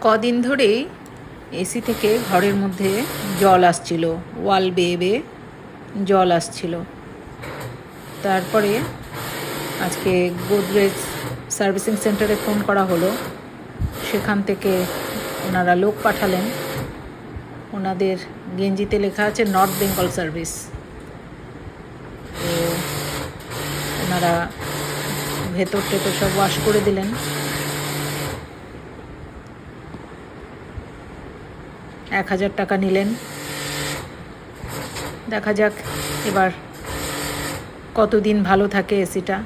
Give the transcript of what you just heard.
কদিন ধরেই এসি থেকে ঘরের মধ্যে জল আসছিল, ওয়াল বেয়ে বেয়ে জল আসছিল। তারপরে আজকে গোদরেজ সার্ভিসিং সেন্টারে ফোন করা হলো, সেখান থেকে ওনারা লোক পাঠালেন। ওনাদের গেঞ্জিতে লেখা আছে নর্থ বেঙ্গল সার্ভিস। তো ওনারা ভেতর টেতর সব ওয়াশ করে দিলেন। 1000 টাকা নিলেন। দেখা যাক এবার কতদিন ভালো থাকে এসিটা।